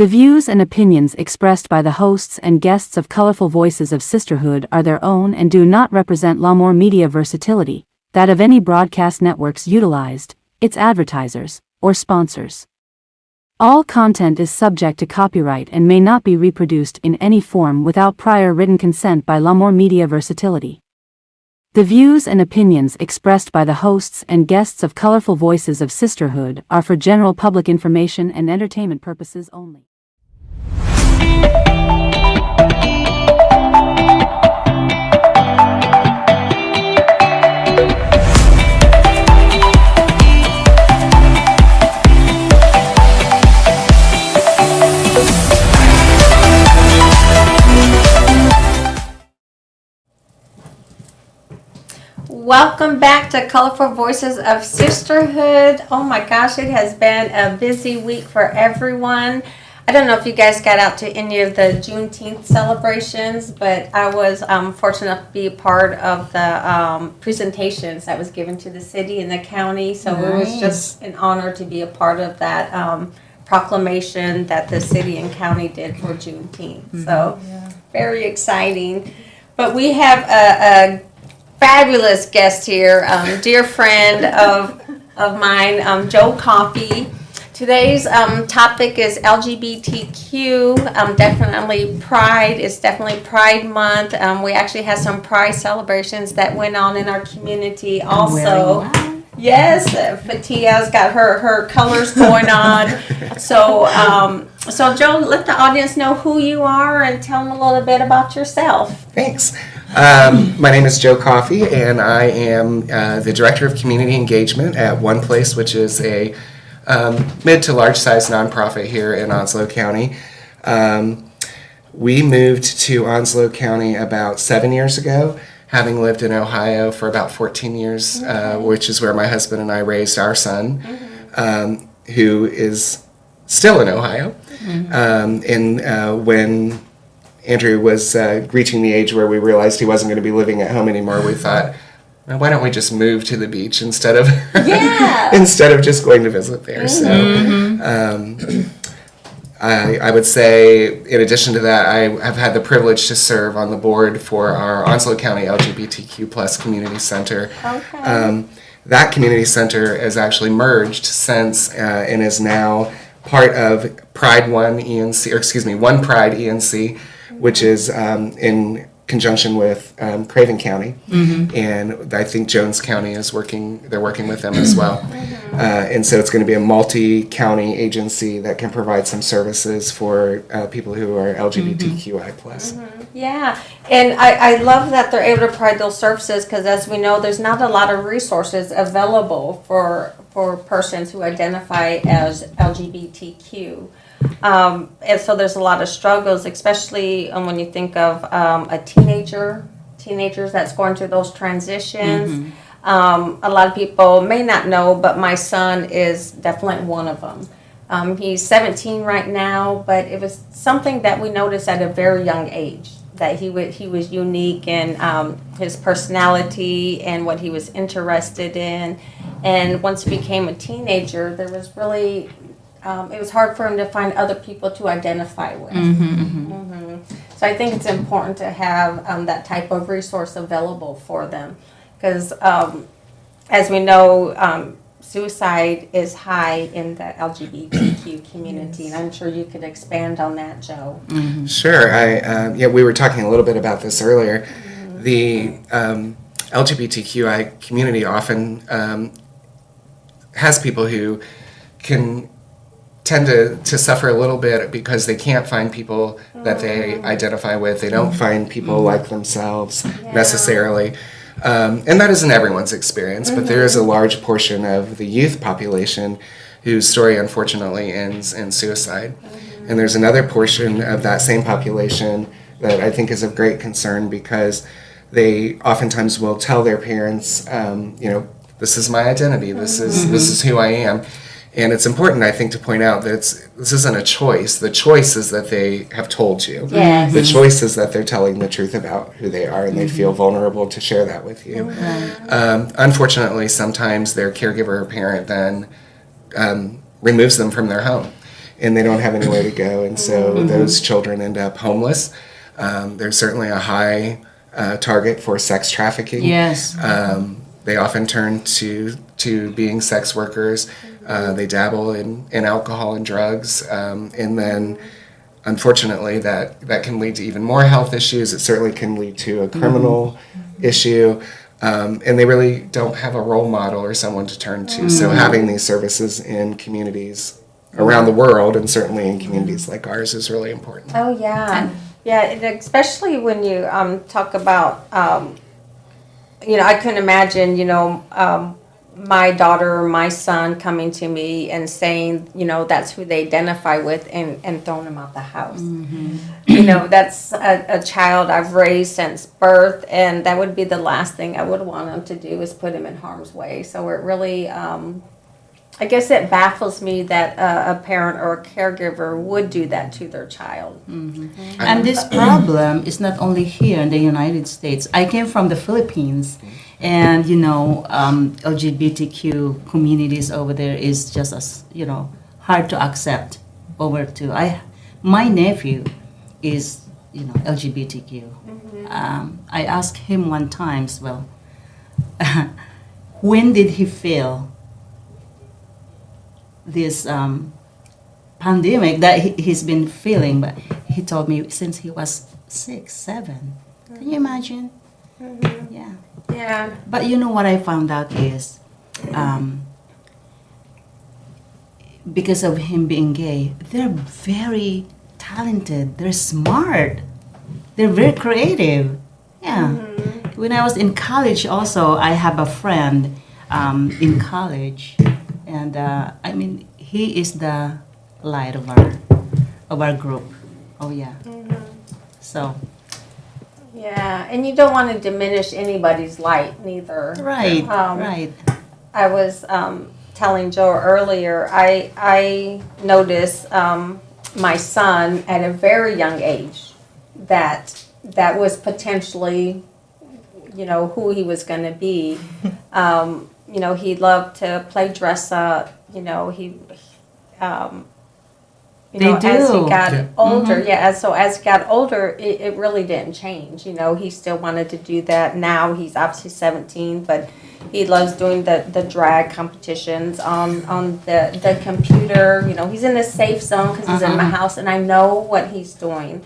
The views and opinions expressed by the hosts and guests of Colorful Voices of Sisterhood are their own and do not represent L'Amour Media Versatility, that of any broadcast networks utilized, its advertisers, or sponsors. All content is subject to copyright and may not be reproduced in any form without prior written consent by L'Amour Media Versatility. The views and opinions expressed by the hosts and guests of Colorful Voices of Sisterhood are for general public information and entertainment purposes only. Welcome back to Colorful Voices of Sisterhood. Oh my gosh, it has been a busy week for everyone. I don't know if you guys got out to any of the Juneteenth celebrations, but I was fortunate enough to be a part of the presentations that was given to the city and the county. So It was just an honor to be a part of that proclamation that the city and county did for Juneteenth. Mm-hmm. So very exciting. But we have a fabulous guest here, dear friend of mine, Joe Coffey. Today's topic is LGBTQ, definitely Pride. It's definitely Pride Month. We actually had some Pride celebrations that went on in our community also. Wow. Yes, Fatia's got her colors going on. So Joe, let the audience know who you are and tell them a little bit about yourself. Thanks. My name is Joe Coffey, and I am the Director of Community Engagement at One Place, which is a mid to large size nonprofit here in Onslow County. We moved to Onslow County about 7 years ago, having lived in Ohio for about 14 years, which is where my husband and I raised our son, who is still in Ohio. When Andrew was reaching the age where we realized he wasn't going to be living at home anymore, we thought, well, why don't we just move to the beach instead of instead of just going to visit there? So I would say, in addition to that, I have had the privilege to serve on the board for our Onslow County LGBTQ plus Community Center. Okay. That community center has actually merged since and is now part of Pride One Pride ENC, which is in conjunction with Craven County, and I think Jones County is working with them as well. And so it's going to be a multi-county agency that can provide some services for people who are LGBTQI+. Yeah, and I love that they're able to provide those services because, as we know, there's not a lot of resources available for persons who identify as LGBTQ. And so there's a lot of struggles, especially when you think of a teenagers that's going through those transitions. A lot of people may not know, but my son is definitely one of them. He's 17 right now, but it was something that we noticed at a very young age, that he was unique in his personality and what he was interested in. And once he became a teenager, there was really it was hard for him to find other people to identify with. So I think it's important to have that type of resource available for them because, as we know, suicide is high in the LGBTQ community, and I'm sure you could expand on that, Joe. Sure. We were talking a little bit about this earlier. The LGBTQI community often has people who can tend to suffer a little bit because they can't find people that they identify with. They don't find people like themselves necessarily. And that isn't everyone's experience, but there is a large portion of the youth population whose story unfortunately ends in suicide. And there's another portion of that same population that I think is of great concern because they oftentimes will tell their parents, this is my identity, this is who I am. And it's important, I think, to point out that this isn't a choice. The choice is that they have told you. Yes. The choice is that they're telling the truth about who they are, and they feel vulnerable to share that with you. Unfortunately, sometimes their caregiver or parent then removes them from their home. and they don't have anywhere to go, and so those children end up homeless. There's certainly a high target for sex trafficking. Yes. They often turn to being sex workers. They dabble in alcohol and drugs, and then unfortunately that can lead to even more health issues. It certainly can lead to a criminal issue, and they really don't have a role model or someone to turn to. So having these services in communities around the world, and certainly in communities like ours, is really important. Oh, yeah. Yeah, and especially when you talk about, I couldn't imagine, my daughter or my son coming to me and saying, that's who they identify with, and throwing them out the house. That's a child I've raised since birth, and that would be the last thing I would want them to do, is put him in harm's way. So it really, I guess it baffles me that a parent or a caregiver would do that to their child. And this problem is not only here in the United States. I came from the Philippines, and LGBTQ communities over there is just as hard to accept. My nephew is LGBTQ. I asked him one time, when did he feel this pandemic that he's been feeling? But he told me since he was 6, 7. Can you imagine? Yeah. Yeah. But what I found out is, because of him being gay, they're very talented. They're smart. They're very creative. Yeah. When I was in college, also I have a friend in college, and he is the light of our group. Oh yeah. So. Yeah, and you don't want to diminish anybody's light, neither. Right. Right. I was telling Joe earlier, I noticed my son at a very young age that was potentially, who he was going to be. He loved to play dress up. As he got older, as he got older, it really didn't change. He still wanted to do that. Now he's obviously 17, but he loves doing the drag competitions on the computer. He's in a safe zone because he's in my house, and I know what he's doing.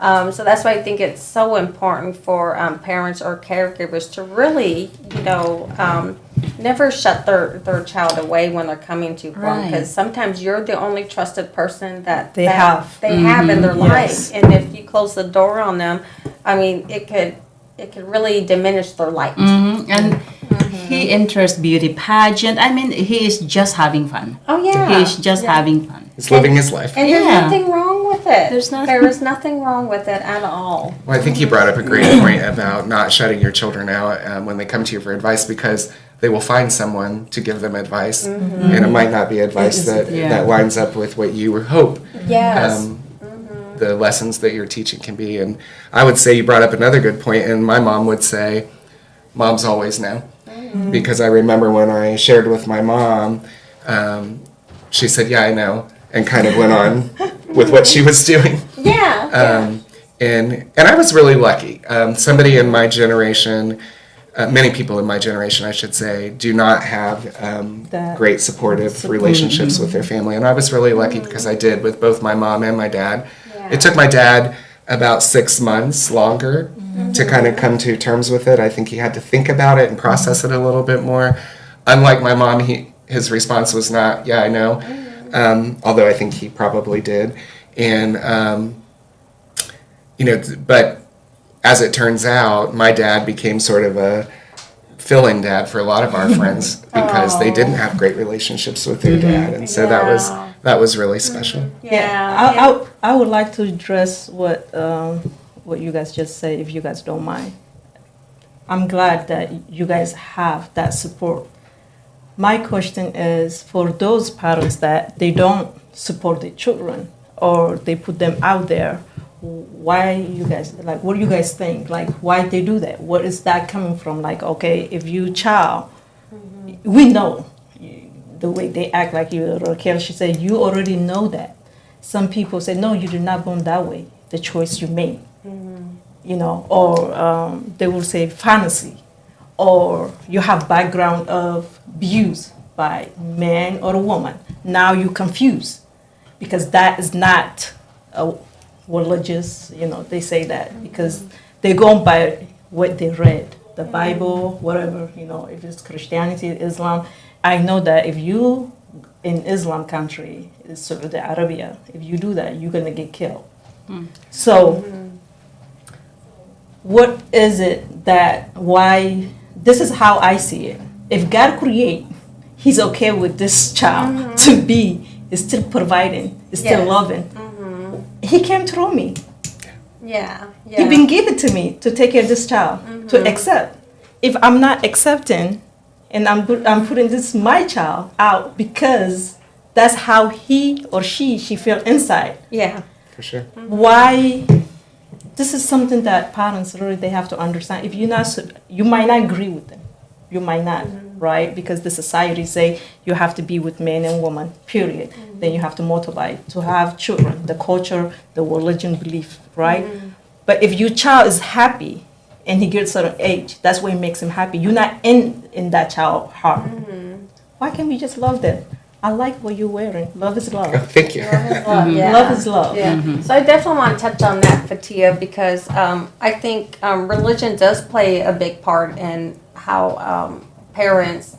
So that's why I think it's so important for parents or caregivers to really, never shut their child away when they're coming to them, because sometimes you're the only trusted person that they have in their life, and if you close the door on them, it could really diminish their light. And he enters beauty pageant. He is just having fun. Oh yeah, he is just having fun. He's living his life. And there's nothing wrong with it. There is nothing wrong with it at all. Well, I think you brought up a great point about not shutting your children out when they come to you for advice, because they will find someone to give them advice, and it might not be advice that lines up with what you hope the lessons that you're teaching can be. And I would say you brought up another good point, and my mom would say, moms always know. Because I remember when I shared with my mom, she said, yeah, I know, and kind of went on with what she was doing. And I was really lucky. Somebody in my generation, many people in my generation, I should say, do not have great supportive relationships with their family. And I was really lucky because I did, with both my mom and my dad. It took my dad about 6 months longer to kind of come to terms with it. I think he had to think about it and process it a little bit more. Unlike my mom, his response was not, yeah, I know, although I think he probably did. And, but as it turns out, my dad became sort of a fill-in dad for a lot of our friends because they didn't have great relationships with their dad, and so that was really special. I would like to address what you guys just said, if you guys don't mind. I'm glad that you guys have that support. My question is for those parents that they don't support their children or they put them out there. Why you guys, what do you guys think? Why they do that? What is that coming from? Okay, if you child, we know the way they act, like you, Raquel, she said, you already know that. some people say, no, you did not born that way, the choice you made. You know, or they will say fantasy, or you have background of abuse by man or a woman. Now you confused because that is not a religious, you know, they say that because they go by what they read, the Bible, whatever, you know, if it's Christianity, Islam. I know that if you in Islam country, it's Saudi Arabia, if you do that, you're gonna get killed. So what is it that why this is how I see it. If God create, he's okay with this child to be is still providing, is still Yes. loving. He came through me. Yeah. He been given to me to take care of this child, to accept. If I'm not accepting and I'm putting this my child out because that's how he or she feel inside. Yeah. For sure. Why this is something that parents really they have to understand. If you're not, you might not agree with them, you might not, right? Because the society say you have to be with men and women, period. Then you have to multiply to have children. The culture, the religion, belief, right? But if your child is happy and he gets a certain age, that's what makes him happy. You're not in that child's heart. Why can't we just love them? I like what you're wearing. Love is Oh, love. thank you. Yeah. Love is love. Yeah. So I definitely want to touch on that, Fatia, because I think religion does play a big part in how parents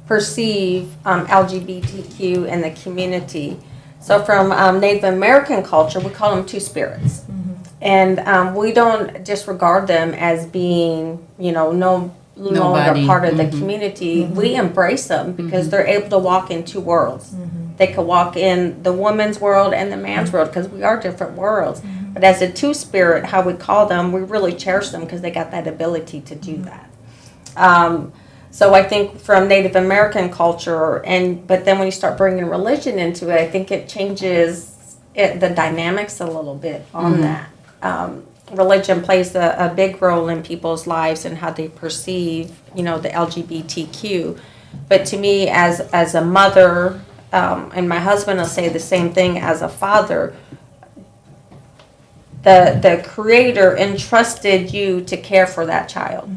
perceive LGBTQ in the community. So from Native American culture, we call them two spirits. And we don't disregard them as being, you know, no longer Nobody. part of the community. We embrace them because they're able to walk in two worlds. They could walk in the woman's world and the man's world because we are different worlds. But as a two spirit, how we call them, we really cherish them because they got that ability to do that. So I think from Native American culture, but then when you start bringing religion into it, I think it changes the dynamics a little bit on that. Religion plays a big role in people's lives and how they perceive, you know, the LGBTQ. But to me, as a mother, and my husband will say the same thing as a father, the Creator entrusted you to care for that child.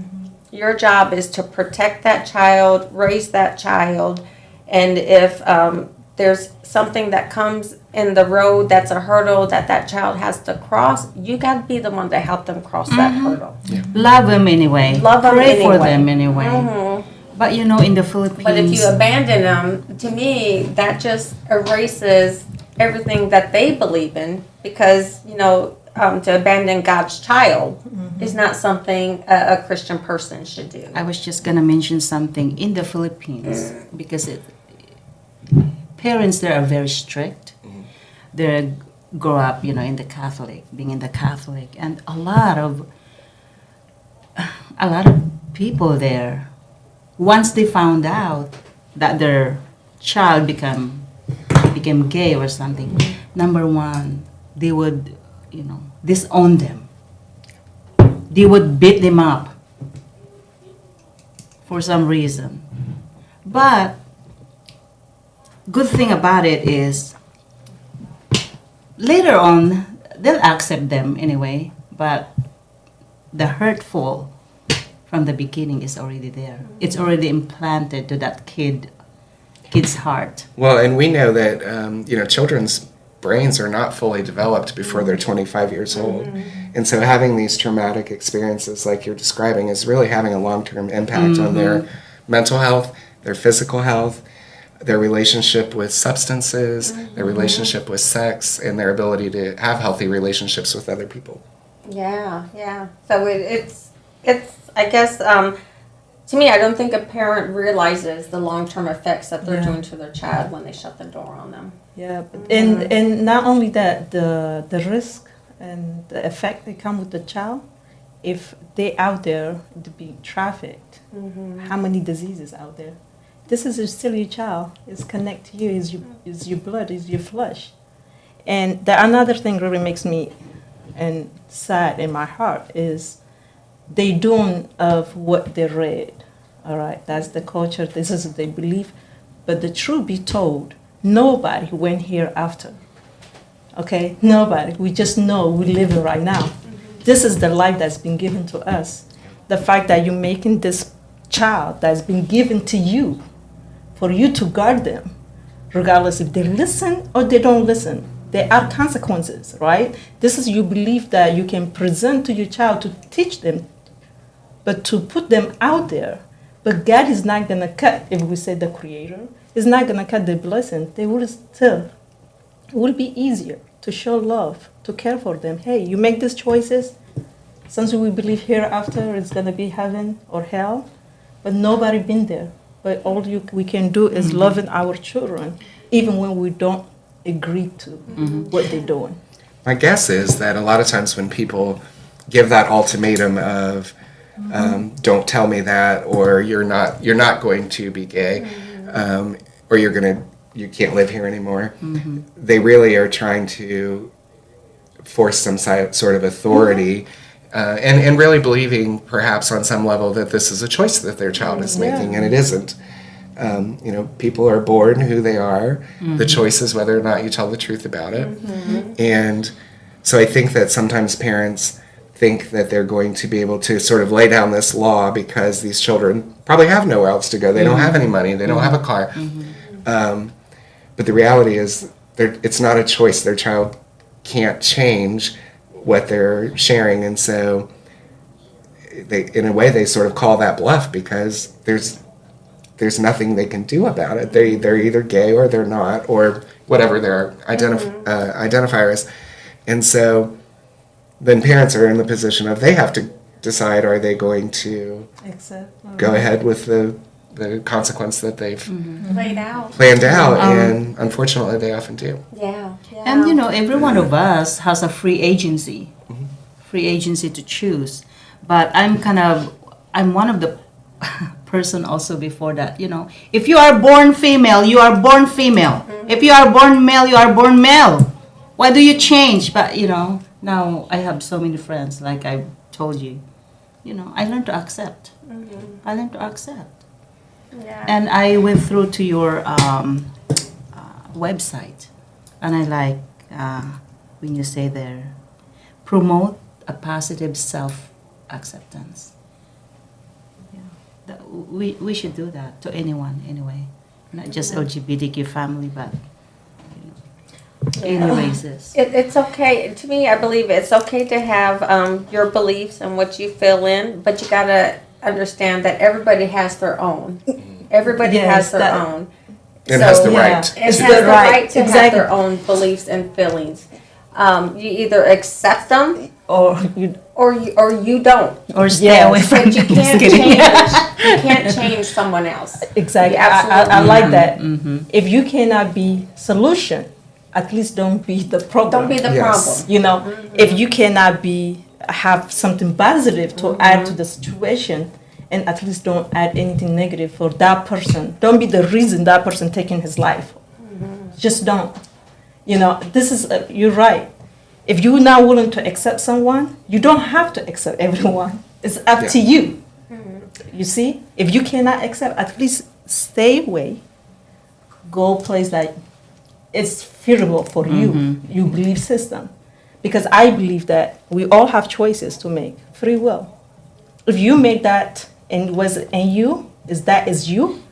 Your job is to protect that child, raise that child, and if there's something that comes in the road that's a hurdle that child has to cross, you got to be the one to help them cross that hurdle. Love them anyway. Love them Pray for anyway. them anyway. But you know, in the Philippines, But if you abandon them, to me, that just erases everything that they believe in because, you know, to abandon God's child is not something a Christian person should do. I was just gonna mention something in the Philippines because parents there are very strict. They grow up, you know, in the Catholic, being in the Catholic, and a lot of people there, once they found out that their child became gay or something, number one, they would, you know, disown them. They would beat them up for some reason. But good thing about it is later on they'll accept them anyway, but the hurtful from the beginning is already there. It's already implanted to that kid's heart. Well, and we know that you know, children's brains are not fully developed before they're 25 years old. And so having these traumatic experiences like you're describing is really having a long-term impact on their mental health, their physical health, their relationship with substances, their relationship with sex, and their ability to have healthy relationships with other people. Yeah. So it's I guess, to me, I don't think a parent realizes the long-term effects that they're doing to their child when they shut the door on them. Yeah, and not only that, the risk and the effect that come with the child, if they out there to be trafficked, how many diseases out there? This is still your child. It's connect to you. Is your blood. Is your flesh. And the another thing really makes me and sad in my heart is they doing of what they read. All right, that's the culture. This is what they believe. But the truth be told, nobody went here after. Okay, nobody. We just know we live it right now. This is the life that's been given to us. The fact that you're making this child that's been given to you for you to guard them, regardless if they listen or they don't listen. There are consequences, right? This is you believe that you can present to your child to teach them, but to put them out there. But God is not going to cut, if we say the Creator, is not going to cut the blessing. They will still, it will be easier to show love, to care for them. Hey, you make these choices, since we believe hereafter it's going to be heaven or hell, but nobody been there. But all we can do is loving our children, even when we don't agree to what they're doing. My guess is that a lot of times when people give that ultimatum of don't tell me that, or you're not going to be gay, or you can't live here anymore, they really are trying to force some sort of authority, and really believing perhaps on some level that this is a choice that their child is making, and it isn't. People are born who they are. The choice is whether or not you tell the truth about it. And so I think that sometimes parents think that they're going to be able to sort of lay down this law because these children probably have nowhere else to go. They don't have any money. They don't have a car. But the reality is it's not a choice. Their child can't change what they're sharing. And so in a way, they sort of call that bluff because there's nothing they can do about it. They're either gay or they're not, or whatever their identifier is. And so then parents are in the position of they have to decide, are they going to go ahead with the consequence that they've planned out, and unfortunately they often do. Yeah. And every one of us has a free agency to choose. But I'm one of the person also before that, if you are born female, you are born female. If you are born male, you are born male. Why do you change? But now I have so many friends, like I told you, I learned to accept. I learned to accept. Yeah. And I went through to your website, and I like when you say there, promote a positive self-acceptance. We should do that to anyone anyway, not just LGBTQ family, but any races. It's okay. To me, I believe it's okay to have your beliefs and what you feel in, but you got to understand that everybody has their own. Everybody has their own. And has the right. And has the right to have their own beliefs and feelings. You either accept them or you don't. Or stay away from But you can't change. You can't change someone else. Exactly. Absolutely. I like that. If you cannot be solution, at least don't be the problem. Don't be the Yes. problem. If you cannot have something positive to add to the situation, and at least don't add anything negative for that person. Don't be the reason that person taking his life. Just don't. This is, you're right. If you're not willing to accept someone, you don't have to accept everyone. It's up to you. You see? If you cannot accept, at least stay away. Go place that it's favorable for you, your belief system. Because I believe that we all have choices to make, free will. If you make that and was in you, is you,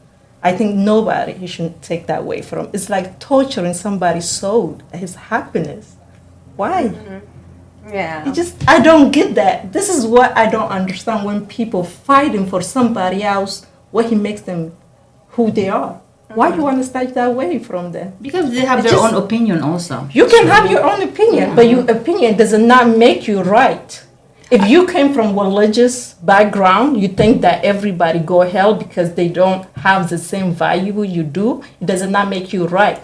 I think nobody you shouldn't take that away from. It's like torturing somebody's soul, his happiness. Why? Yeah. I don't get that. This is what I don't understand when people fighting for somebody else, what he makes them who they are. Why do you want to take that away from them? Because they have their own opinion also. You can have your own opinion, but your opinion does not make you right. If you came from religious background, you think that everybody go hell because they don't have the same value you do, it does not make you right.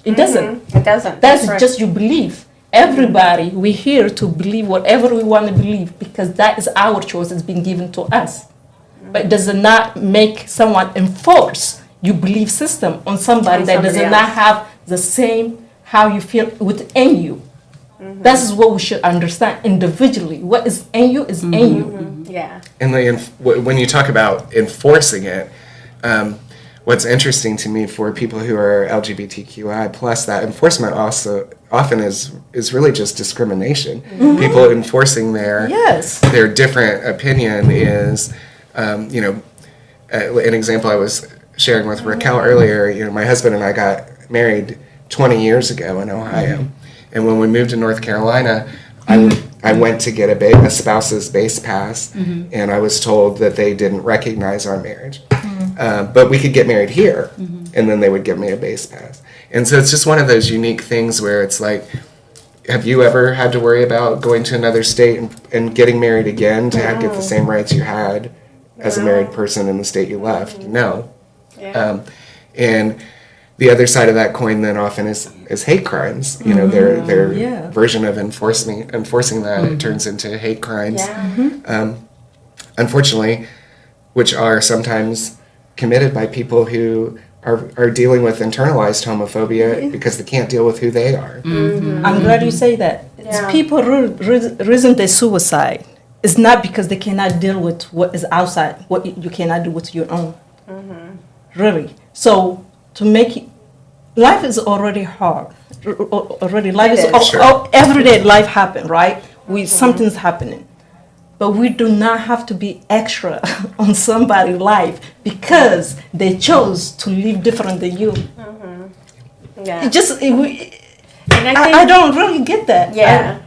It doesn't. It doesn't. That's right. just your belief. Everybody, we're here to believe whatever we want to believe because that is our choice. It's been given to us. But it does not make someone enforce your belief system on somebody that does not have the same how you feel within you. That is what we should understand individually. What is in you is in you. Yeah. And when you talk about enforcing it, what's interesting to me for people who are LGBTQI plus, that enforcement also often is really just discrimination. People enforcing their different opinion is, an example I was sharing with Raquel earlier. My husband and I got married 20 years ago in Ohio, and when we moved to North Carolina, I went to get a spouse's base pass, and I was told that they didn't recognize our marriage. But we could get married here, and then they would give me a base pass. And so it's just one of those unique things where it's like, have you ever had to worry about going to another state and getting married again to get the same rights you had as a married person in the state you left? No. Yeah. And the other side of that coin then often is hate crimes. Their version of enforcing that, it turns into hate crimes. Yeah. Unfortunately, which are sometimes committed by people who are dealing with internalized homophobia because they can't deal with who they are. I'm glad you say that. Yeah. People reason they suicide is not because they cannot deal with what is outside, what you cannot do with your own. Really. So to make it, life is already hard. Already, life is everyday life happen, right? Something's happening. But we do not have to be extra on somebody's life because they chose to live different than you. Yeah. I don't really get that. Yeah.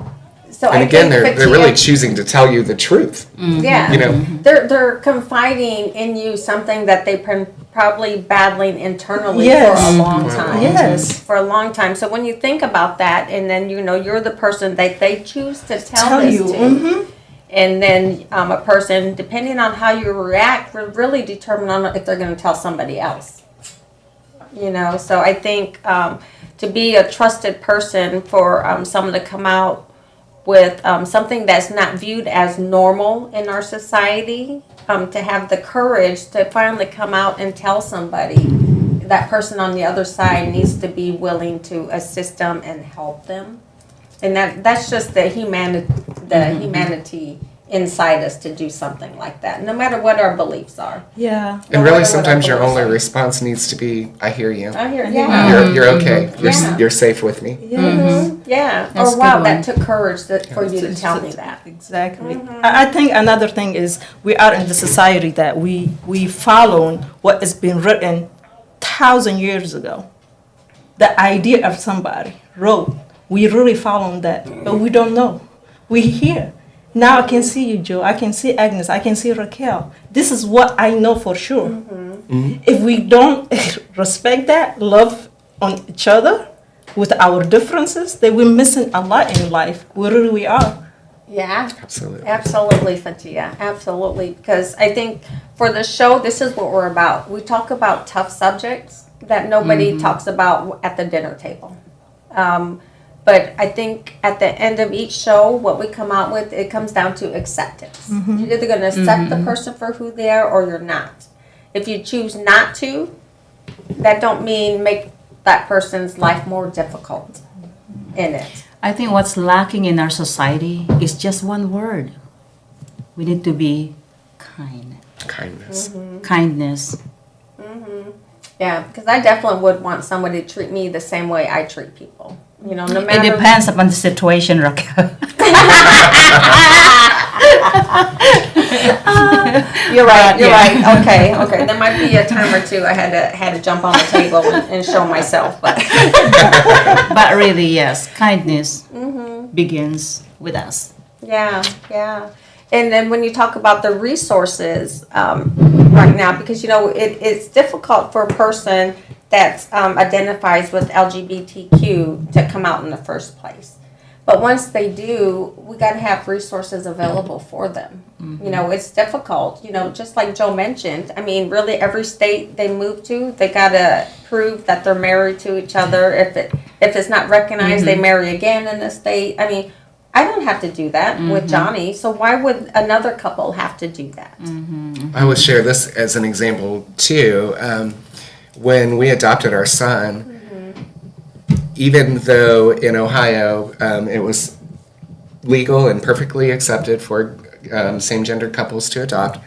So And again, they're really choosing to tell you the truth. Yeah. They're confiding in you something that they've been probably battling internally for a long time. Yes. For a long time. So when you think about that, and then you're the person that they choose to tell this you. to. And then a person, depending on how you react, will really determine on if they're going to tell somebody else. So I think to be a trusted person for someone to come out with something that's not viewed as normal in our society, to have the courage to finally come out and tell somebody, that person on the other side needs to be willing to assist them and help them. And that's just the humanity inside us to do something like that, no matter what our beliefs are. Yeah. And really, sometimes your only response needs to be, "I hear you. I hear, yeah. You're okay. Yeah. You're safe with me." Yeah. That's Or a wow, good that one. took courage for you to tell me that. Exactly. I think another thing is we are in the society that we follow what has been written 1,000 years ago. The idea of somebody wrote. We really follow that, but we don't know. We hear. Now I can see you, Joe. I can see Agnes. I can see Raquel. This is what I know for sure. If we don't respect that, love on each other with our differences, then we're missing a lot in life. We really are. Yeah. Absolutely. Absolutely, Fatia. Absolutely. Because I think for the show, this is what we're about. We talk about tough subjects that nobody talks about at the dinner table. But I think at the end of each show, what we come out with, it comes down to acceptance. You're either going to accept the person for who they are or you're not. If you choose not to, that don't mean make that person's life more difficult in it. I think what's lacking in our society is just one word. We need to be kind. Kindness. Kindness. Yeah, because I definitely would want somebody to treat me the same way I treat people. No It matter. depends upon the situation, Raquel. You're right. You're right. Okay. There might be a time or two I had to jump on the table and show myself, but But really, yes, kindness begins with us. yeah. And then when you talk about the resources right now, because it's difficult for a person that identifies with LGBTQ to come out in the first place. But once they do, we got to have resources available for them. It's difficult. Just like Joe mentioned. I mean, really, every state they move to, they got to prove that they're married to each other. If it's not recognized, they marry again in the state. I mean, I don't have to do that with Johnny. So why would another couple have to do that? I will share this as an example too. When we adopted our son, even though in Ohio it was legal and perfectly accepted for same-gender couples to adopt,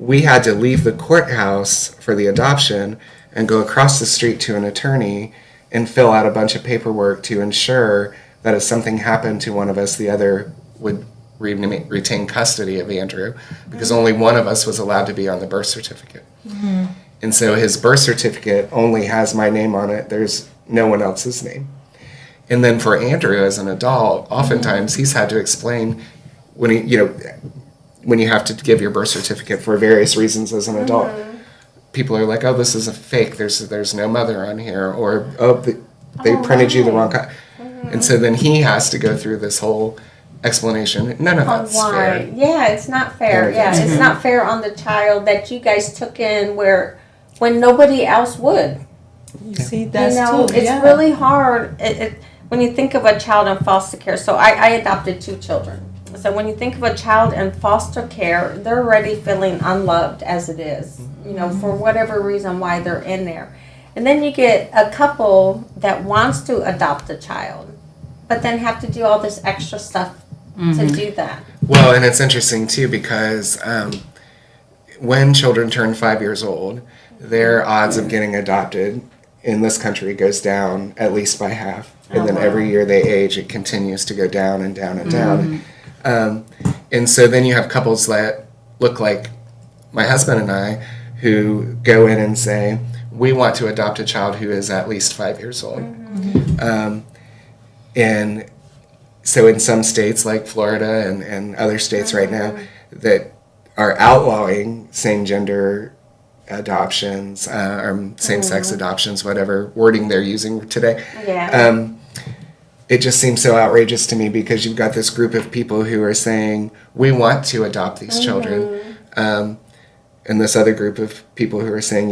we had to leave the courthouse for the adoption and go across the street to an attorney and fill out a bunch of paperwork to ensure that if something happened to one of us, the other would retain custody of Andrew, because only one of us was allowed to be on the birth certificate. And so his birth certificate only has my name on it. There's no one else's name. And then for Andrew as an adult, oftentimes he's had to explain when when you have to give your birth certificate for various reasons as an adult. People are like, oh, this is a fake. There's no mother on here, or they printed you the wrong copy. And so then he has to go through this whole explanation. None of that's fair. Yeah, it's not fair. Yeah, it's not fair on the child that you guys took in when nobody else would. You see, that's it's really hard. When you think of a child in foster care. So I adopted 2 children. So when you think of a child in foster care, they're already feeling unloved as it is, for whatever reason why they're in there. And then you get a couple that wants to adopt a child, but then have to do all this extra stuff to do that. Well, and it's interesting too, because when children turn 5 years old, their odds of getting adopted in this country goes down at least by half. And then every year they age, it continues to go down and down and down. And so then you have couples that look like my husband and I, who go in and say, we want to adopt a child who is at least 5 years old. And so in some states like Florida and other states right now that are outlawing same-gender adoptions or same-sex adoptions, whatever wording they're using today. Yeah. It just seems so outrageous to me, because you've got this group of people who are saying, we want to adopt these children. And this other group of people who are saying,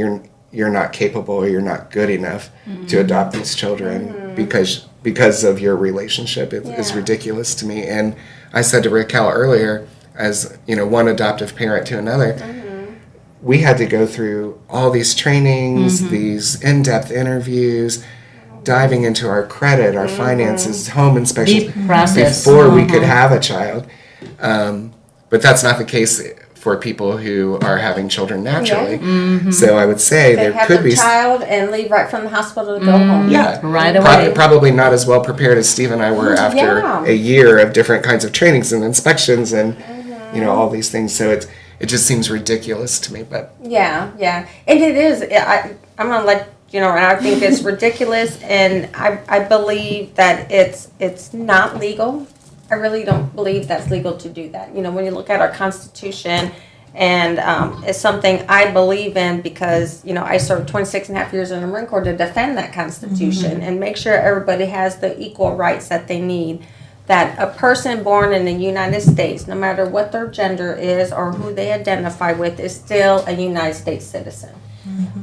you're not capable or you're not good enough to adopt these children because of your relationship. It's ridiculous to me. And I said to Raquel earlier, as one adoptive parent to another, we had to go through all these trainings, these in-depth interviews, diving into our credit, our finances, home inspections, before we could have a child. But that's not the case for people who are having children naturally. So I would say They there could be child and leave right from the hospital to go home. Right away. Probably not as well prepared as Steve and I were after a year of different kinds of trainings and inspections and all these things. So it just seems ridiculous to me. But yeah, and it is. I'm gonna let and I think it's ridiculous, and I believe that it's not legal. I really don't believe that's legal to do that. When you look at our Constitution, and it's something I believe in, because, I served 26 and a half years in the Marine Corps to defend that Constitution and make sure everybody has the equal rights that they need. That a person born in the United States, no matter what their gender is or who they identify with, is still a United States citizen.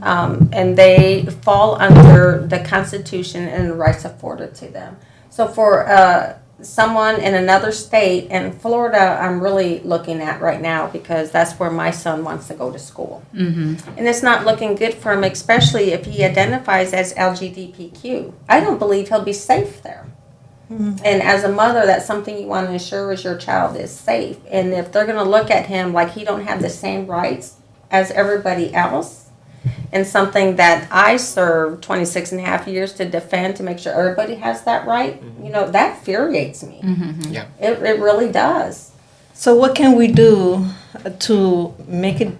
And they fall under the Constitution and the rights afforded to them. So for someone in another state, and Florida I'm really looking at right now, because that's where my son wants to go to school. And it's not looking good for him, especially if he identifies as LGBTQ. I don't believe he'll be safe there. And as a mother, that's something you want to ensure is your child is safe. And if they're going to look at him like he don't have the same rights as everybody else, and something that I served 26 and a half years to defend, to make sure everybody has that right, that infuriates me. yeah. It really does. So what can we do to make it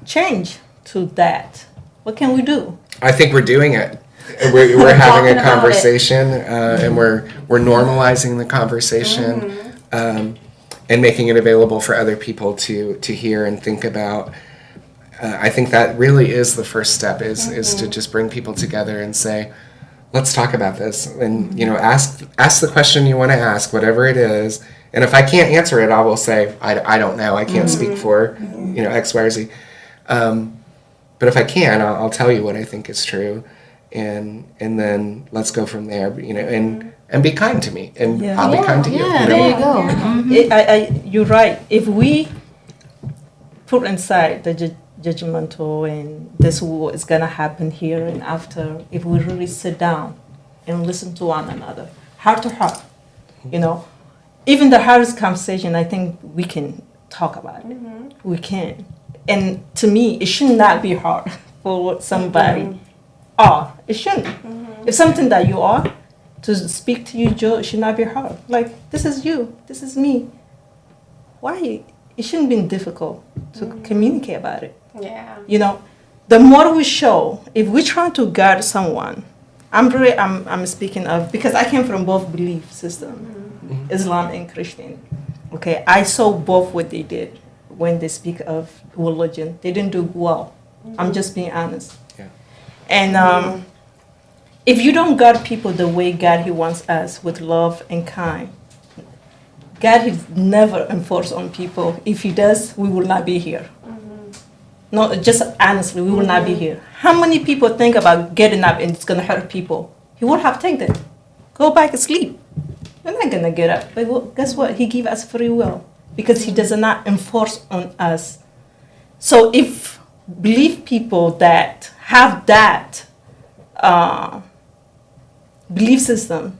change to that? What can we do? I think we're doing it. We're having a Talking about conversation, and we're normalizing the conversation, and making it available for other people to hear and think about. I think that really is the first step, is to just bring people together and say, let's talk about this, and ask the question you want to ask, whatever it is. And if I can't answer it, I will say I don't know. I can't speak for X, Y, or Z. But if I can, I'll tell you what I think is true, and then let's go from there. And be kind to me, and I'll be kind to you. There you go. You're right. If we put inside the judgmental and this what is gonna happen here and after, if we really sit down and listen to one another, heart to heart, even the hardest conversation, I think we can talk about it. We can. And to me, it should not be hard for somebody. Oh, it shouldn't. If something that you are, to speak to you, Joe, it should not be hard. Like, this is you, this is me. Why? It shouldn't be difficult to communicate about it. Yeah. You know, the more we show, if we're trying to guard someone, I'm speaking of, because I came from both belief systems, Islam and Christian. Okay, I saw both what they did when they speak of religion. They didn't do well. I'm just being honest. Yeah. And if you don't guard people the way God He wants us, with love and kind, God He never enforce on people. If He does, we will not be here. No, just honestly, we will not be here. How many people think about getting up and it's gonna hurt people? He would have taken it. Go back and sleep. You're not gonna get up. But guess what? He gave us free will because He does not enforce on us. So if believe people that have that belief system,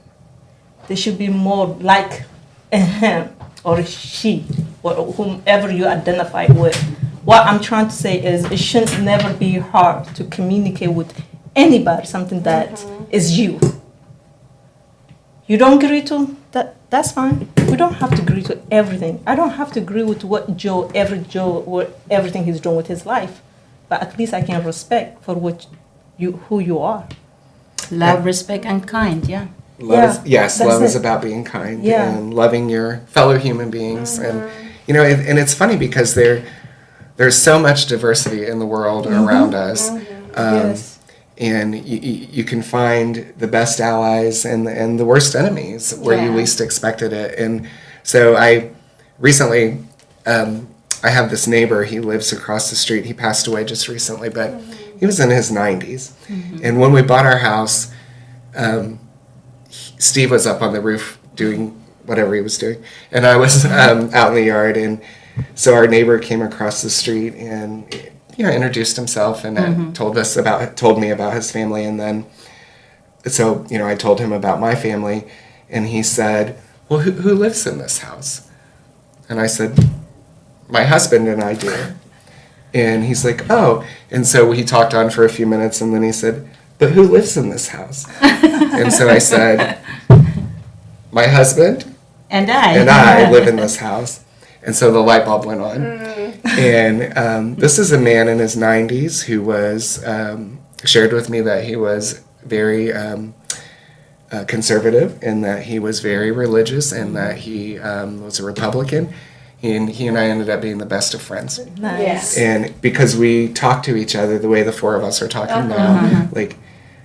they should be more like him or she or whomever you identify with. What I'm trying to say is it should never be hard to communicate with anybody, something that is you. You don't agree to that, that's fine. We don't have to agree to everything. I don't have to agree with what everything he's doing with his life. But at least I can respect for who you are. Love, respect, and kind, yeah. Love that's is it. about being kind Yeah. and loving your fellow human beings. And, and it's funny because there's so much diversity in the world around us. Yes. And you can find the best allies and the worst enemies where you Yeah. least expected it. And so I recently, I have this neighbor, he lives across the street. He passed away just recently, but he was in his 90s. And when we bought our house, Steve was up on the roof doing whatever he was doing. And I was out in the yard. And so our neighbor came across the street and introduced himself and told me about his family. And then, so, I told him about my family. And he said, well, who lives in this house? And I said, my husband and I do. And he's like, oh. And so he talked on for a few minutes, and then he said, but who lives in this house? And so I said, my husband And I. and I live in this house. And so the light bulb went on. And this is a man in his 90s who was, shared with me that he was very conservative, and that he was very religious, and that he was a Republican. And he and I ended up being the best of friends. Nice. And because we talked to each other the way the four of us are talking now, like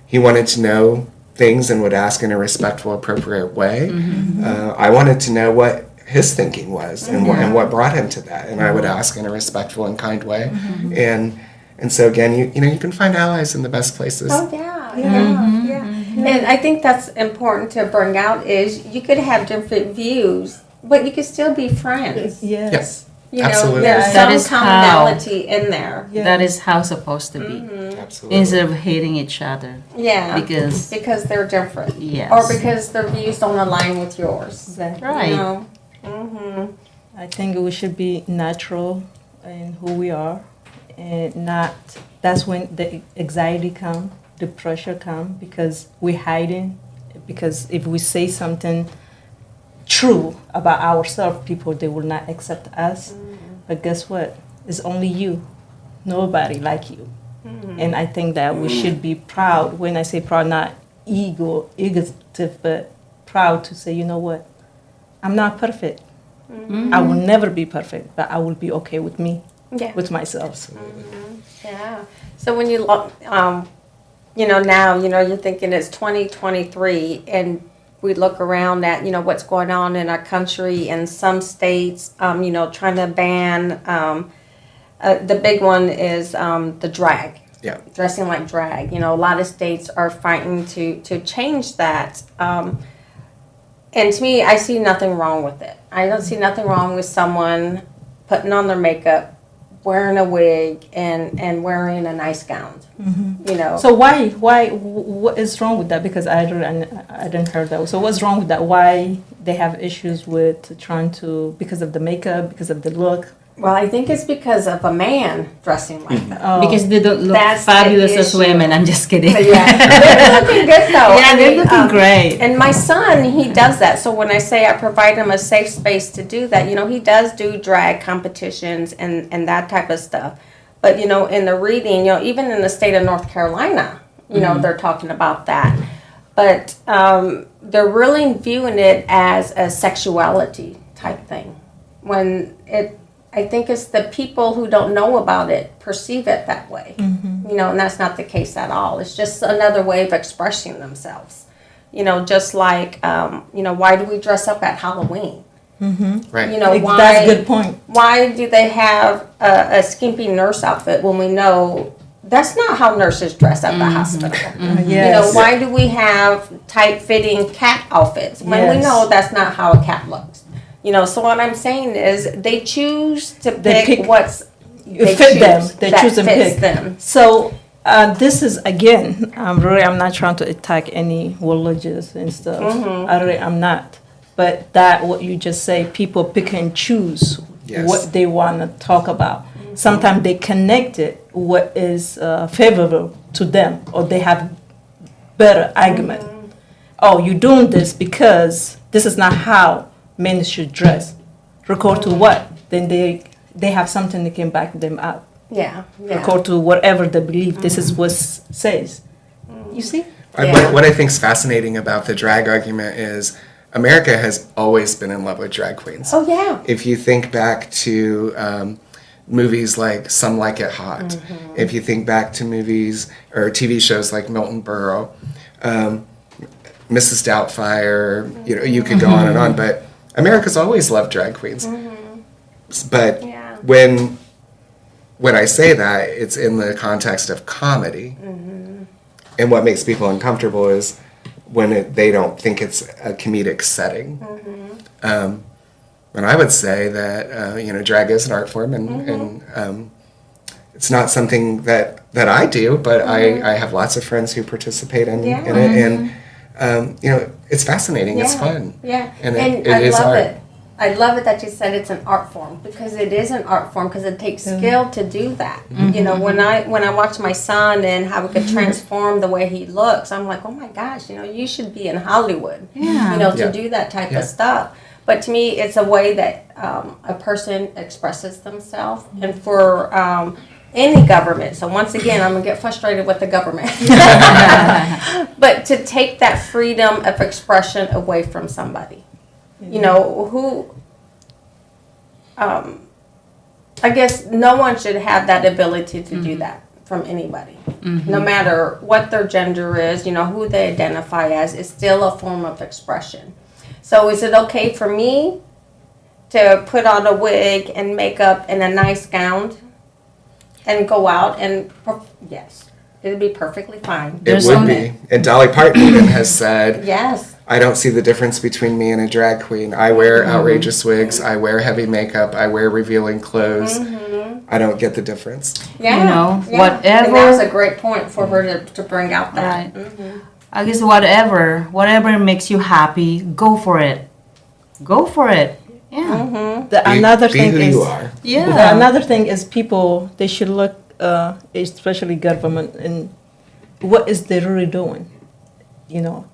he wanted to know things and would ask in a respectful, appropriate way. I wanted to know what his thinking was and what brought him to that, and I would ask in a respectful and kind way. And so again, you can find allies in the best places. Oh yeah. And I think that's important to bring out is you could have different views, but you could still be friends. Yes. You Absolutely. know, there's That some is how- commonality in there. Yeah. That is how it's supposed to be. Absolutely. Instead of hating each other. Yeah. Because they're different. Yes. Or because their views don't align with yours. Exactly. Right. You know? Mm-hmm. I think we should be natural in who we are, and not. That's when the anxiety come, the pressure come, because we're hiding. Because if we say something true about ourselves, people they will not accept us. But guess what? It's only you. Nobody like you. And I think that we should be proud. When I say proud, not egotistic, but proud to say, you know what? I'm not perfect. I will never be perfect, but I will be okay with me, Yeah. with myself. Yeah. So when you look, now, you're thinking it's 2023, and we look around at, what's going on in our country and some states, trying to ban, the big one is the drag. Yeah. Dressing like drag. A lot of states are fighting to change that. And to me, I see nothing wrong with it. I don't see nothing wrong with someone putting on their makeup, wearing a wig, and wearing a nice gown. So what is wrong with that? Because I didn't hear that. So what's wrong with that? Why they have issues with trying to, because of the makeup, because of the look? Well, I think it's because of a man dressing like that. Oh. Because they don't look That's the fabulous as issue. women. I'm just kidding. But yeah, they're looking good though. Yeah, I they're mean, looking great. And my son, he does that. So when I say I provide him a safe space to do that, he does do drag competitions and that type of stuff. But in the reading, even in the state of North Carolina, they're talking about that. But they're really viewing it as a sexuality type thing. When I think it's the people who don't know about it perceive it that way. And that's not the case at all. It's just another way of expressing themselves. Just like, why do we dress up at Halloween? Right. Why, That's a good point. Why do they have a skimpy nurse outfit when we know that's not how nurses dress at the hospital? Yes. Why do we have tight-fitting cat outfits when we Yes. know that's not how a cat looks? So what I'm saying is they choose to pick what's It fit them. They that choose and fits pick. them. So this is again. I'm not trying to attack any religious and stuff. I'm not. But that what you just say, people pick and choose Yes. what they want to talk about. Sometimes they connect it what is favorable to them, or they have better argument. Oh, you're doing this because this is not how men should dress. Record to what? Then they have something that can back them up. Yeah. Record to whatever they believe. This is what says. You see? What I think is fascinating about the drag argument is America has always been in love with drag queens. Oh yeah. If you think back to movies like Some Like It Hot, if you think back to movies or TV shows like Milton Berle, Mrs. Doubtfire, you could go on and on, but America's always loved drag queens. But Yeah. when I say that, it's in the context of comedy. And what makes people uncomfortable is when they don't think it's a comedic setting. And I would say that drag is an art form, and it's not something that I do, but I have lots of friends who participate in it, and it's fascinating. It's fun. Yeah, and it I is love art. it. I love it that you said it's an art form, because it is an art form, because it takes skill to do that. When I watch my son and how we could transform the way he looks, I'm like, oh my gosh, you should be in Hollywood. Yeah. To do that type of stuff. But to me, it's a way that a person expresses themselves, and for any government. So once again, I'm gonna get frustrated with the government. But to take that freedom of expression away from somebody. Who, I guess no one should have that ability to do that from anybody. No matter what their gender is, who they identify as, it's still a form of expression. So is it okay for me to put on a wig and makeup and a nice gown and go out and, yes, it'd be perfectly fine. It would be. And Dolly Parton even has said, Yes. I don't see the difference between me and a drag queen. I wear outrageous wigs. I wear heavy makeup. I wear revealing clothes. I don't get the difference. Yeah. Whatever. And that was a great point for her to bring out that. Right. I guess whatever makes you happy, go for it. Go for it. Yeah. Another Be thing who is you are. Yeah. another thing is people, they should look, especially government, and what is they really doing.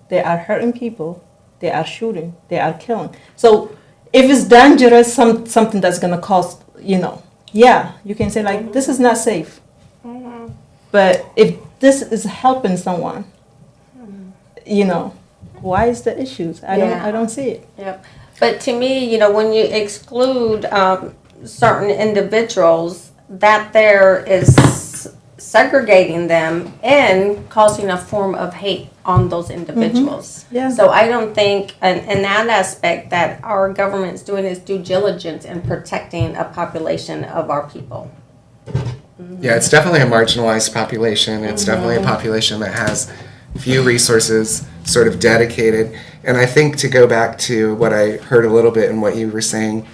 They are hurting people, they are shooting, they are killing. So if it's dangerous, something that's gonna cost, you can say like, this is not safe. But if this is helping someone, why is the issues? I don't see it. Yep. But to me, when you exclude certain individuals, that there is segregating them and causing a form of hate on those individuals. Yeah. So I don't think, in that aspect, that our government is doing its due diligence in protecting a population of our people. Yeah, it's definitely a marginalized population. It's definitely a population that has few resources sort of dedicated. And I think to go back to what I heard a little bit in what you were saying,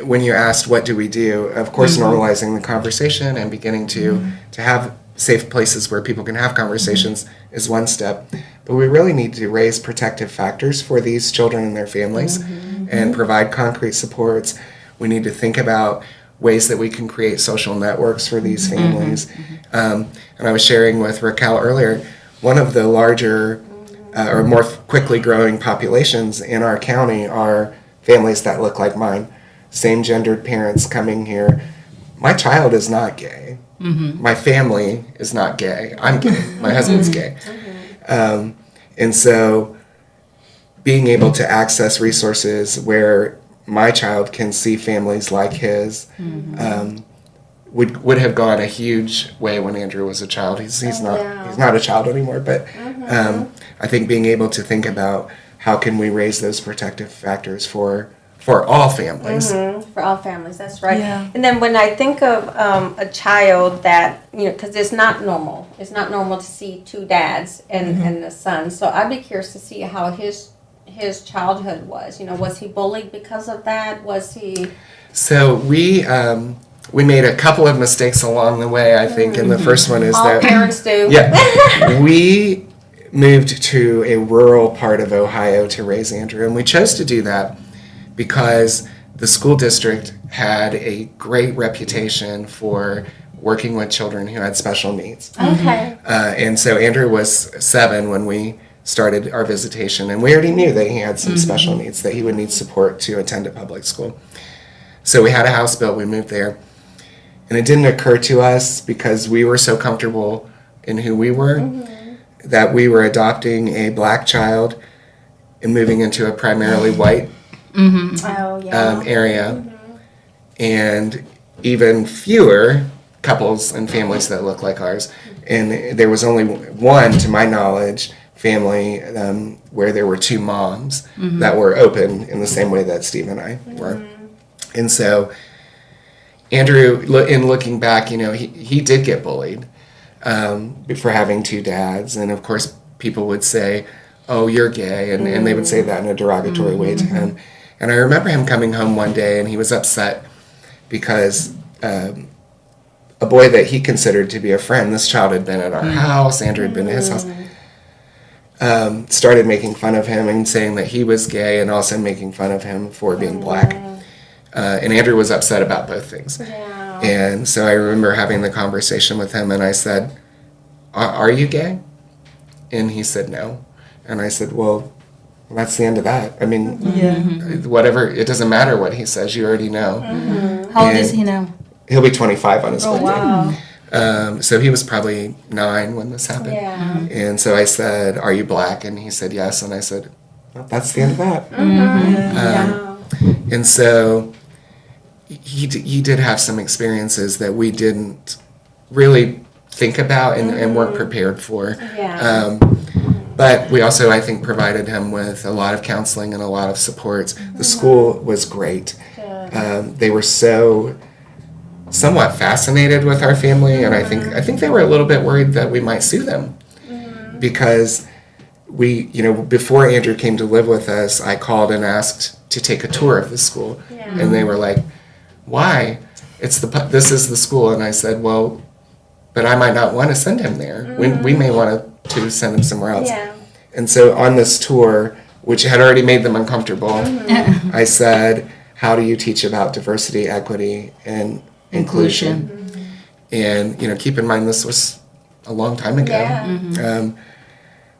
when you asked what do we do, of course normalizing the conversation and beginning to have safe places where people can have conversations is one step. But we really need to raise protective factors for these children and their families and provide concrete supports. We need to think about ways that we can create social networks for these families. And I was sharing with Raquel earlier, one of the larger or more quickly growing populations in our county are families that look like mine. Same gendered parents coming here. My child is not gay. My family is not gay. I'm gay. My husband's gay. And so being able to access resources where my child can see families like his would have gone a huge way when Andrew was a child. He's not a child anymore, but I think being able to think about how can we raise those protective factors for all families. For all families, that's right. Yeah. And then when I think of a child that, because it's not normal. It's not normal to see two dads and the son. So I'd be curious to see how his childhood was. Was he bullied because of that? Was he... So we made a couple of mistakes along the way, I think, and the first one is all that... parents do. Yeah. We moved to a rural part of Ohio to raise Andrew, and we chose to do that because the school district had a great reputation for working with children who had special needs. Okay. And so Andrew was 7 when we started our visitation, and we already knew that he had some special needs, that he would need support to attend a public school. So we had a house built, we moved there, and it didn't occur to us because we were so comfortable in who we were that we were adopting a black child and moving into a primarily white Oh, yeah. area, and even fewer couples and families that look like ours. And there was only one, to my knowledge, family where there were 2 moms that were open in the same way that Steve and I were. And so Andrew, in looking back, he did get bullied for having 2 dads. And of course, people would say, oh, you're gay. And they would say that in a derogatory way to him. And I remember him coming home one day and he was upset because a boy that he considered to be a friend, this child had been at our house, Andrew had been at his house, started making fun of him and saying that he was gay and also making fun of him for being black. And Andrew was upset about both things. Yeah. And so I remember having the conversation with him and I said, are you gay? And he said no. And I said, well, that's the end of that. I mean, whatever, it doesn't matter what he says, you already know. How old is he now? He'll be 25 on his birthday. Wow. So he was probably 9 when this happened. Yeah. And so I said, are you black? And he said yes. And I said, well, that's the end of that. And so he did have some experiences that we didn't really think about and weren't prepared for. Yeah. But we also, I think, provided him with a lot of counseling and a lot of supports. The school was great. They were somewhat fascinated with our family, and I think they were a little bit worried that we might sue them because we, before Andrew came to live with us, I called and asked to take a tour of the school, and they were like, "Why? This is the school," and I said, "Well, but I might not want to send him there. We may want to send him somewhere else." Yeah. And so on this tour, which had already made them uncomfortable, I said, how do you teach about diversity, equity, and inclusion? And, keep in mind, this was a long time ago. Yeah.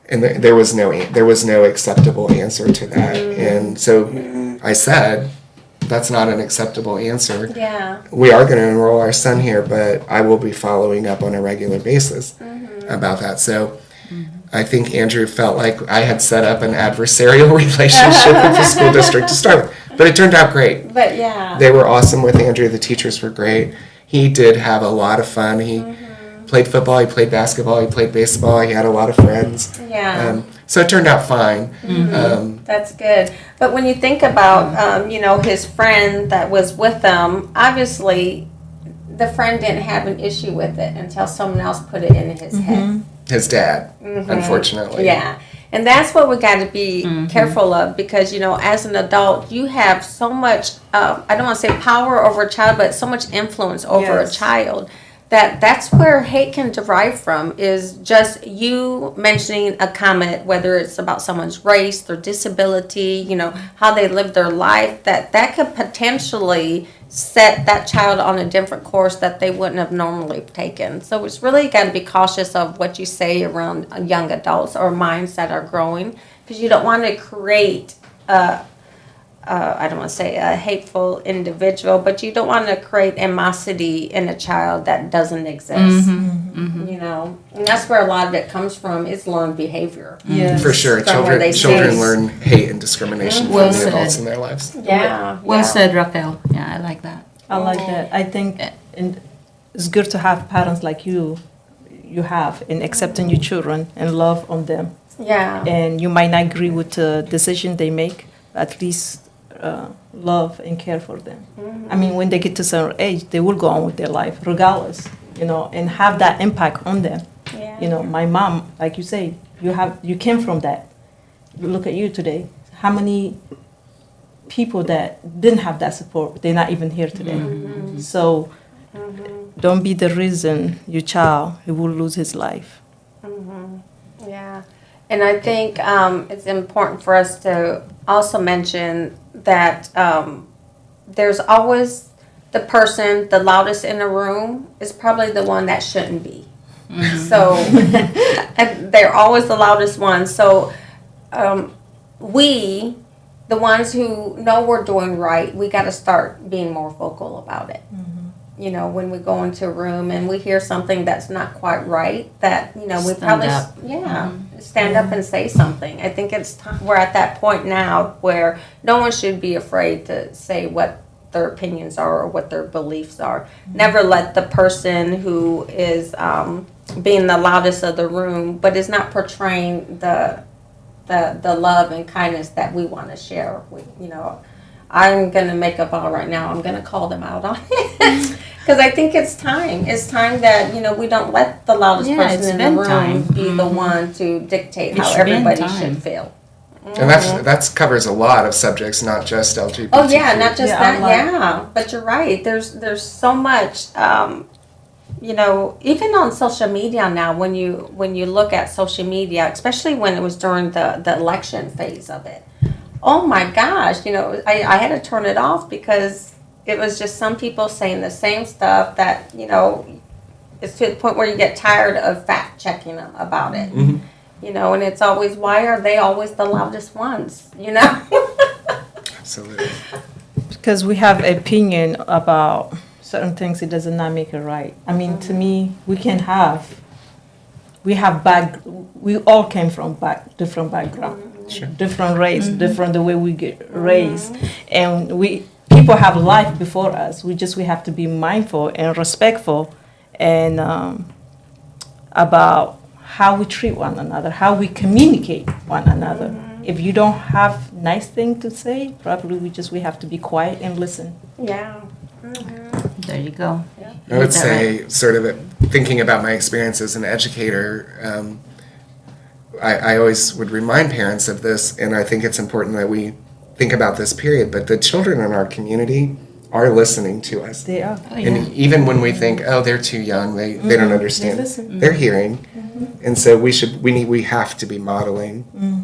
And there was no acceptable answer to that. And so I said, that's not an acceptable answer. Yeah. We are going to enroll our son here, but I will be following up on a regular basis about that. So I think Andrew felt like I had set up an adversarial relationship with the school district to start with. But it turned out great. But yeah. They were awesome with Andrew. The teachers were great. He did have a lot of fun. He played football, he played basketball, he played baseball. He had a lot of friends. Yeah. So it turned out fine. That's good. But when you think about, his friend that was with them, obviously the friend didn't have an issue with it until someone else put it in his head. His dad, unfortunately. Yeah. And that's what we got to be careful of because, as an adult, you have so much, I don't want to say power over a child, but so much influence over a child that's where hate can derive from, is just you mentioning a comment, whether it's about someone's race, their disability, how they live their life, that could potentially set that child on a different course that they wouldn't have normally taken. So it's really got to be cautious of what you say around young adults or minds that are growing, because you don't want to create I don't want to say a hateful individual, but you don't want to create animosity in a child that doesn't exist. And that's where a lot of it comes from, is learned behavior. Yes. For sure, From where they children see. learn hate and discrimination Well from the said. adults in their lives. Yeah. Well yeah. said, Raquel. Yeah, I like that. I like that. I think it's good to have parents like you have in accepting your children and love on them. Yeah. And you might not agree with the decision they make, at least love and care for them. I mean, when they get to a certain age, they will go on with their life regardless, and have that impact on them. Yeah. My mom, like you say, you came from that. Look at you today. How many people that didn't have that support, they're not even here today. So don't be the reason your child he will lose his life. Yeah, and I think it's important for us to also mention that there's always the person, the loudest in the room, is probably the one that shouldn't be. So, and they're always the loudest ones. So, we, the ones who know we're doing right, we got to start being more vocal about it. When we go into a room and we hear something that's not quite right, that, we Stand probably, up. stand up and say something. I think it's time, we're at that point now where no one should be afraid to say what their opinions are or what their beliefs are. Never let the person who is being the loudest of the room, but is not portraying the love and kindness that we want to share. I'm going to make a vow right now. I'm going to call them out on it. Because I think it's time. It's time that, we don't let the loudest person in the room time. be the one to dictate It how should be everybody time. should feel. And that covers a lot of subjects, not just LGBT. Oh, yeah, not just Yeah, that. I'm like- Yeah, but you're right. There's so much, even on social media now, when you look at social media, especially when it was during the election phase of it. Oh my gosh, I had to turn it off because it was just some people saying the same stuff that, it's to the point where you get tired of fact checking them about it. And it's always, why are they always the loudest ones, Absolutely. Because we have opinion about certain things, it does not make it right. I mean, to me, we all came from different background, Sure. different race, different the way we get raised, and people have life before us. We have to be mindful and respectful, and about how we treat one another, how we communicate one another. If you don't have nice thing to say, probably we have to be quiet and listen. Yeah. There you go. I would say, sort of thinking about my experience as an educator, I always would remind parents of this, and I think it's important that we think about this period, but the children in our community are listening to us. They are. Oh, yeah. And even when we think, oh, they're too young, they don't understand, They listen. they're hearing. And so we have to be modeling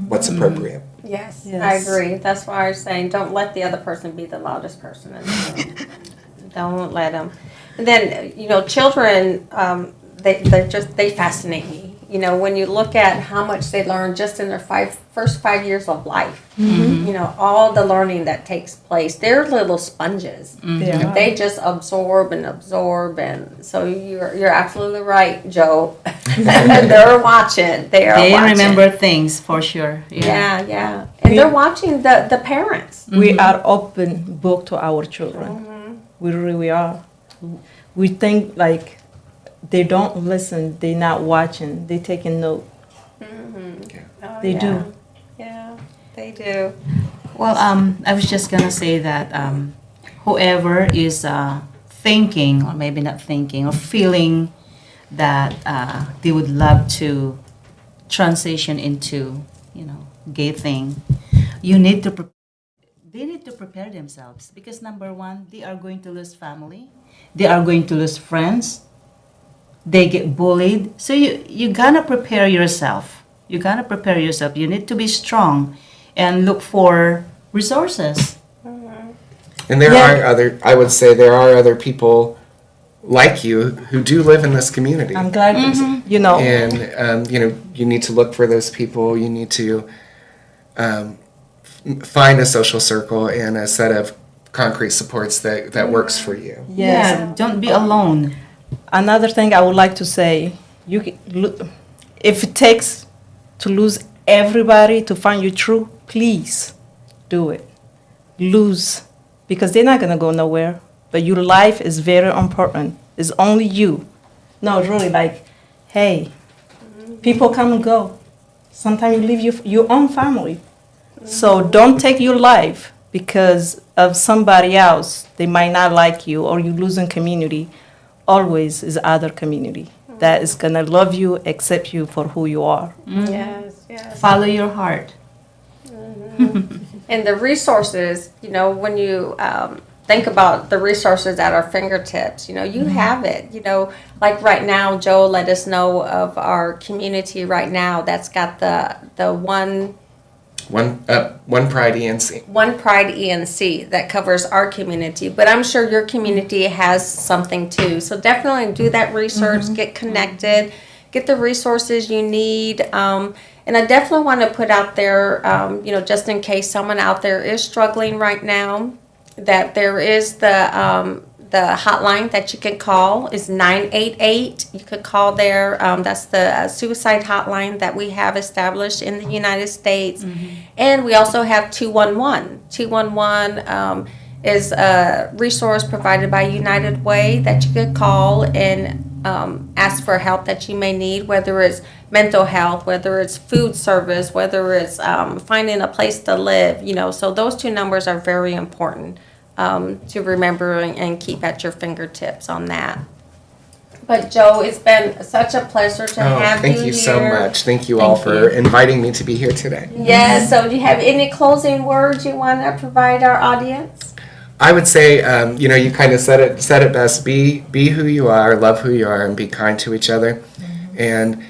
what's appropriate. Yes, Yes. I agree. That's why I was saying, don't let the other person be the loudest person in the room. Don't let them. And then, children, they fascinate me. When you look at how much they learn just in their first 5 years of life, all the learning that takes place, they're little sponges. They are. They just absorb, and so you're absolutely right, Joe. They're watching. They watching. remember things for sure. Yeah. And they're watching the parents. We are open book to our children. We really are. We think like they don't listen, they're not watching, they taking note. Oh, They yeah. do. Yeah, they do. Well, I was just gonna say that whoever is thinking, or maybe not thinking, or feeling that they would love to transition into, gay thing, they need to prepare themselves, because number one, they are going to lose family, they are going to lose friends, they get bullied. So you gotta prepare yourself. You gotta prepare yourself. You need to be strong and look for resources. And there are other, I would say there are other people like you who do live in this community. I'm glad, you know. And, you need to look for those people. You need to find a social circle and a set of concrete supports that works for you. Yes. Yeah, don't be alone. Another thing I would like to say, if it takes to lose everybody to find you true, please do it. Lose, because they're not gonna go nowhere. But your life is very important. It's only you. No, it's really like, hey, people come and go. Sometimes you leave your own family. So don't take your life because of somebody else. They might not like you, or you losing community. Always is other community that is gonna love you, accept you for who you are. Yes, yes. Follow your heart. And the resources, when you think about the resources at our fingertips, you have it. Like right now, Joe let us know of our community right now that's got the One Pride ENC. One Pride ENC that covers our community, but I'm sure your community has something too. So definitely do that research, get connected, get the resources you need. And I definitely want to put out there, just in case someone out there is struggling right now, that there is the hotline that you can call is 988. You could call there. That's the suicide hotline that we have established in the United States. And we also have 211. 211 is a resource provided by United Way that you could call and ask for help that you may need, whether it's mental health, whether it's food service, whether it's finding a place to live. So those two numbers are very important to remember and keep at your fingertips on that. But Joe, it's been such a pleasure to have you here. Thank you so much. Thank you all for inviting me to be here today. Yes. So do you have any closing words you want to provide our audience? I would say, you kind of said it best. Be who you are, love who you are, and be kind to each other. And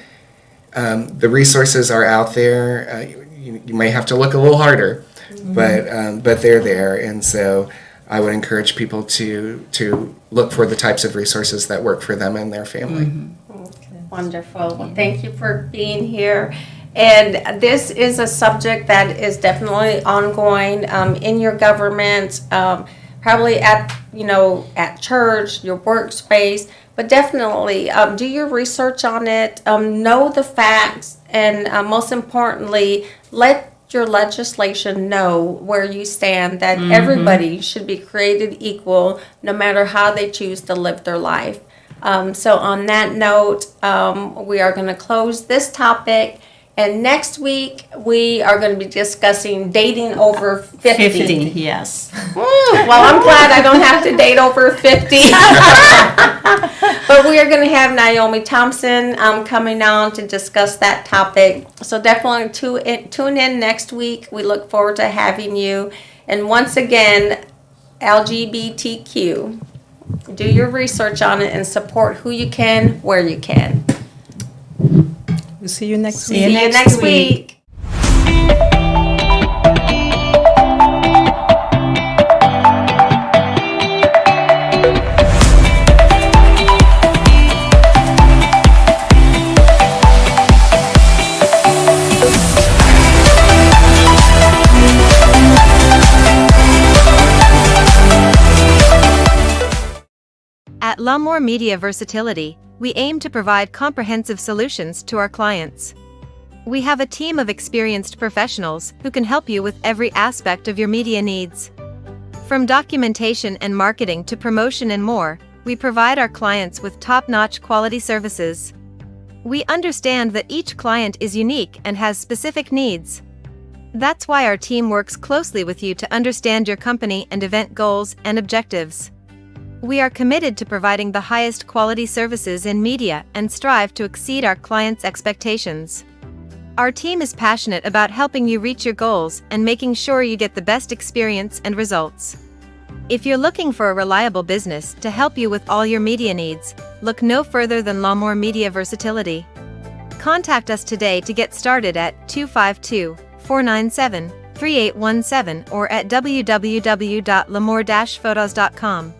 the resources are out there. You may have to look a little harder, but they're there. And so I would encourage people to look for the types of resources that work for them and their family. Okay, wonderful. Well, thank you for being here. And this is a subject that is definitely ongoing in your government, probably at church, your workspace, but definitely do your research on it, know the facts, and most importantly, let your legislation know where you stand, that everybody should be created equal no matter how they choose to live their life. So on that note, we are going to close this topic. And next week, we are going to be discussing dating over 50. 50, yes. Well, I'm glad I don't have to date over 50. But we are going to have Naomi Thompson coming on to discuss that topic. So definitely tune in next week. We look forward to having you. And once again, LGBTQ, do your research on it and support who you can, where you can. We'll see you next week. See you next week. At L'Amour Media Versatility, we aim to provide comprehensive solutions to our clients. We have a team of experienced professionals who can help you with every aspect of your media needs. From documentation and marketing to promotion and more, we provide our clients with top-notch quality services. We understand that each client is unique and has specific needs. That's why our team works closely with you to understand your company and event goals and objectives. We are committed to providing the highest quality services in media and strive to exceed our clients' expectations. Our team is passionate about helping you reach your goals and making sure you get the best experience and results. If you're looking for a reliable business to help you with all your media needs, look no further than L'Amour Media Versatility. Contact us today to get started at 252-497-3817 or at www.lamour-photos.com.